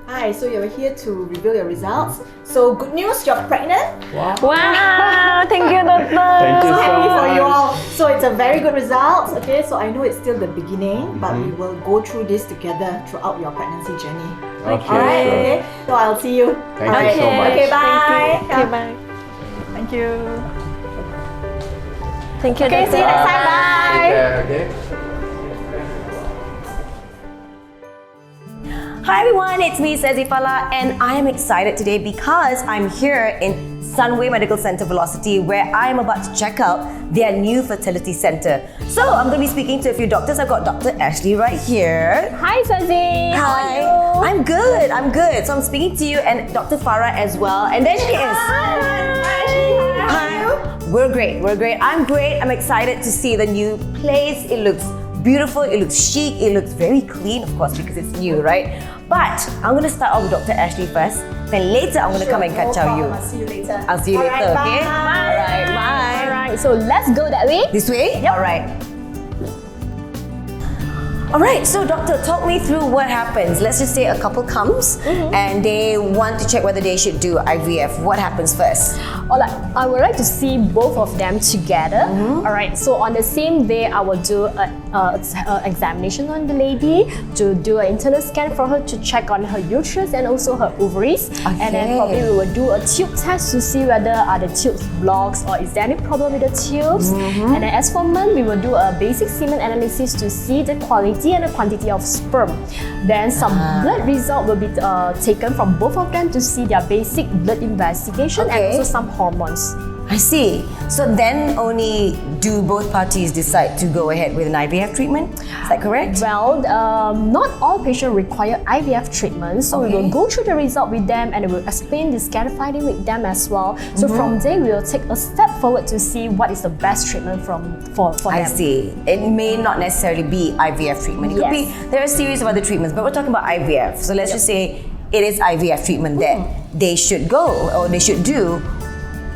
Hi, so you're here to reveal your results. So good news, you're pregnant. Wow, thank you, doctor. Thank you So so happy for much. you all. So it's a very good result. Okay, so I know it's still the beginning, but we will go through this together throughout your pregnancy journey. Okay, Alright, sure. okay. So I'll see you. Thank Alright. you so much. Okay, bye. Okay, bye. Thank you. Thank you, Okay, doctor. see you next time. Take Bye. care, okay? Hi everyone, it's me, Sazzy Falak, and I am excited today because I'm here in Sunway Medical Centre Velocity, where I am about to check out their new fertility centre. So I'm going to be speaking to a few doctors. I've got Dr. Ashley right here. Hi, Sazzy. How are Hi. you? I'm good. I'm good. So I'm speaking to you and Dr. Farah as well. And there she is. Hi. We're great. We're great. I'm great. I'm excited to see the new place. It looks beautiful. It looks chic. It looks very clean, of course, because it's new, right? But I'm going to start off with Dr. Ashley first. Then later, I'm going to come and catch up you. I'll see you later. I'll see you later, okay? Alright, bye. Alright, so let's go that way. This way? Yep. Alright. Alright, so doctor, talk me through what happens. Let's just say a couple comes and they want to check whether they should do IVF. What happens first? Alright, I would like to see both of them together. Alright, so on the same day, I will do an examination on the lady to do an internal scan for her to check on her uterus and also her ovaries. And then probably we will do a tube test to see whether are the tubes blocked or is there any problem with the tubes. And then as for men, we will do a basic semen analysis to see the quality and the quantity of sperm. Then some blood result will be taken from both of them to see their basic blood investigation and also some hormones. I see. So then only do both parties decide to go ahead with an IVF treatment? Is that correct? Well, not all patients require IVF treatment, so we will go through the result with them and we will explain the scan finding with them as well. So from there, we will take a step forward to see what is the best treatment for them. I see. It may not necessarily be IVF treatment. It could be, there are a series of other treatments, but we're talking about IVF. So let's just say it is IVF treatment that they should go or they should do.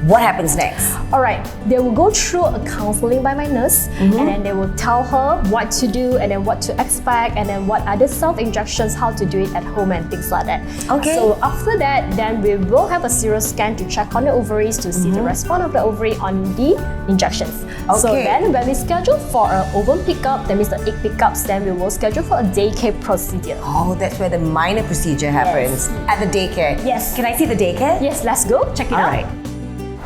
What happens next? Alright, they will go through a counseling by my nurse and then they will tell her what to do and then what to expect and then what other self-injections, how to do it at home and things like that. Okay. So after that, then we will have a serial scan to check on the ovaries to see the response of the ovary on the injections. So then when we schedule for an ovum pickup, that means the egg pickups, then we will schedule for a daycare procedure. Oh, that's where the minor procedure happens. At the daycare. Yes. Can I see the daycare? Yes, let's go, check it out. Alright.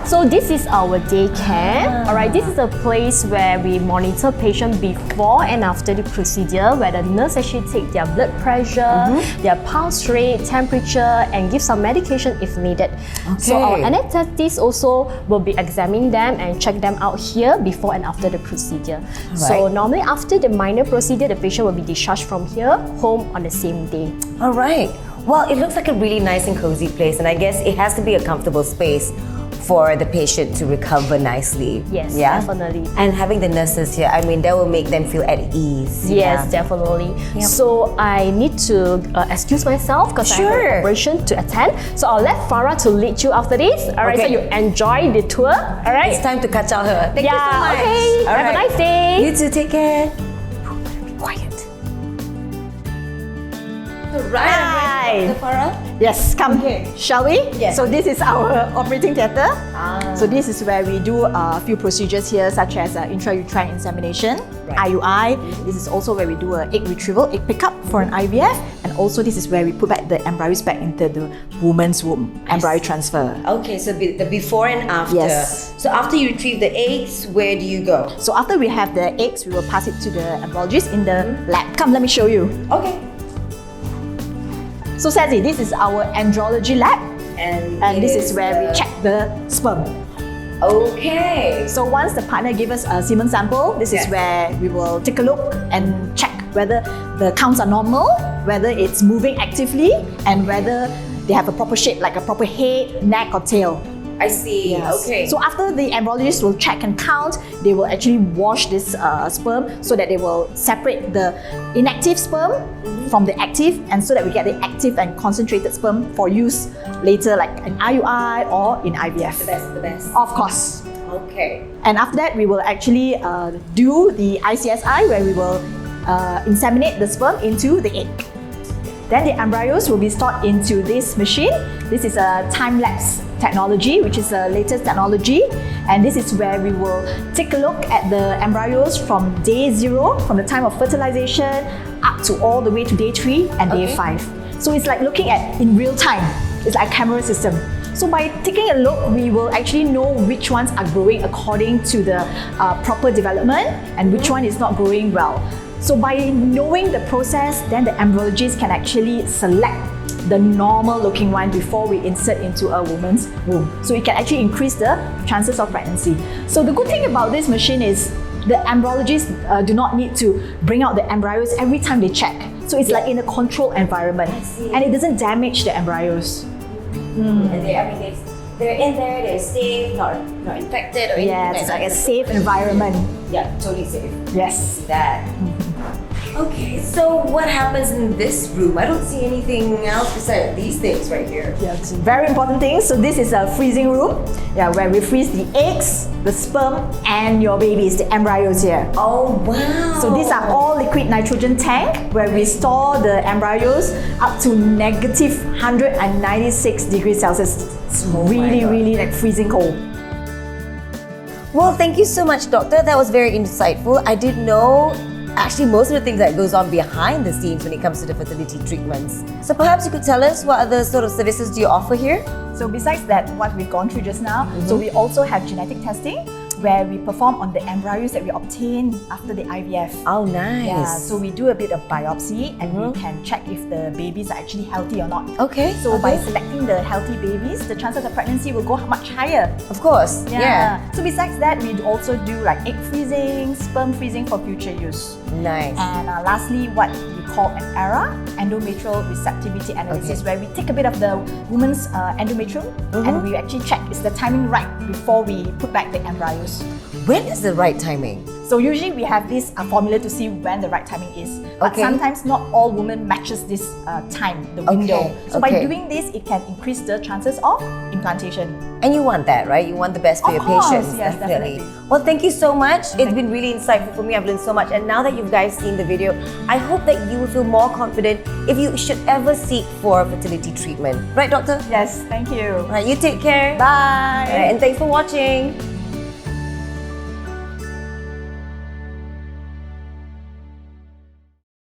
So this is our daycare. Alright, this is a place where we monitor patient before and after the procedure, where the nurse actually take their blood pressure, their pulse rate, temperature, and give some medication if needed. So our anesthetists also will be examining them and check them out here before and after the procedure. So normally after the minor procedure, the patient will be discharged from here home on the same day. Alright. Well, it looks like a really nice and cozy place, and I guess it has to be a comfortable space for the patient to recover nicely. Yes, definitely. And having the nurses here, I mean, that will make them feel at ease. Yes, definitely. So I need to excuse myself because I have an operation to attend. So I'll let Farah to lead you after this. Alright, so you enjoy the tour. Alright. It's time to catch out her. Thank you so much. Okay. Have a nice day. You too, take care. Quiet. Hi. Farah? Yes, come. Shall we? Yes. So this is our operating theatre. So this is where we do a few procedures here, such as intrauterine insemination, IUI. This is also where we do an egg retrieval, egg pickup for an IVF, and also this is where we put back the embryos back into the woman's womb, embryo transfer. Okay, so the before and after. Yes. So after you retrieve the eggs, where do you go? So after we have the eggs, we will pass it to the embryologist in the lab. Come, let me show you. Okay. So Sazzy, this is our andrology lab, and this is where we check the sperm. Okay. So once the partner gives us a semen sample, this is where we will take a look and check whether the counts are normal, whether it's moving actively, and whether they have a proper shape, like a proper head, neck, or tail. I see. Yes. Okay. So after the embryologist will check and count, they will actually wash this sperm so that they will separate the inactive sperm from the active, and so that we get the active and concentrated sperm for use later, like in IUI or in IVF. The best. Of course. Okay. And after that, we will actually do the ICSI, where we will inseminate the sperm into the egg. Then the embryos will be stored into this machine. This is a time-lapse technology, which is the latest technology. And this is where we will take a look at the embryos from day 0, from the time of fertilization, up to all the way to day 3 and day 5. So it's like looking at in real time. It's like a camera system. So by taking a look, we will actually know which ones are growing according to the proper development and which one is not growing well. So by knowing the process, then the embryologist can actually select the normal looking one before we insert into a woman's womb. So it can actually increase the chances of pregnancy. So the good thing about this machine is the embryologists do not need to bring out the embryos every time they check. So it's like in a controlled environment and it doesn't damage the embryos. And they're in there, they're safe, not infected or anything. Yeah, it's like a safe environment. Yeah, totally safe. Yes. That. Okay, so what happens in this room? I don't see anything else besides these things right here. Yeah, it's very important thing. So this is a freezing room, where we freeze the eggs, the sperm, and your babies, the embryos here. Oh wow! So these are all liquid nitrogen tank where we store the embryos up to negative 196 degrees Celsius. It's really like freezing cold. Well, thank you so much, doctor. That was very insightful. I didn't know actually most of the things that goes on behind the scenes when it comes to the fertility treatments. So perhaps you could tell us what other sort of services do you offer here? So besides that, what we've gone through just now, so we also have genetic testing where we perform on the embryos that we obtain after the IVF. Oh, nice. Yeah, so we do a bit of biopsy and we can check if the babies are actually healthy or not. Okay. So by selecting the healthy babies, the chances of pregnancy will go much higher. Of course. Yeah. So besides that, we also do like egg freezing, sperm freezing for future use. Nice. And lastly, what we call an ERA, endometrial receptivity analysis, where we take a bit of the woman's endometrium and we actually check is the timing right before we put back the embryos. When is the right timing? So usually we have this formula to see when the right timing is. But sometimes not all women matches this time, the window. So by doing this, it can increase the chances of implantation. And you want that, right? You want the best for your patients. Yes, definitely. Well, thank you so much. It's been really insightful for me. I've learned so much. And now that you guys seen the video, I hope that you will feel more confident if you should ever seek for fertility treatment. Right, doctor? Yes, thank you. All right, you take care. Bye. All right, and thanks for watching.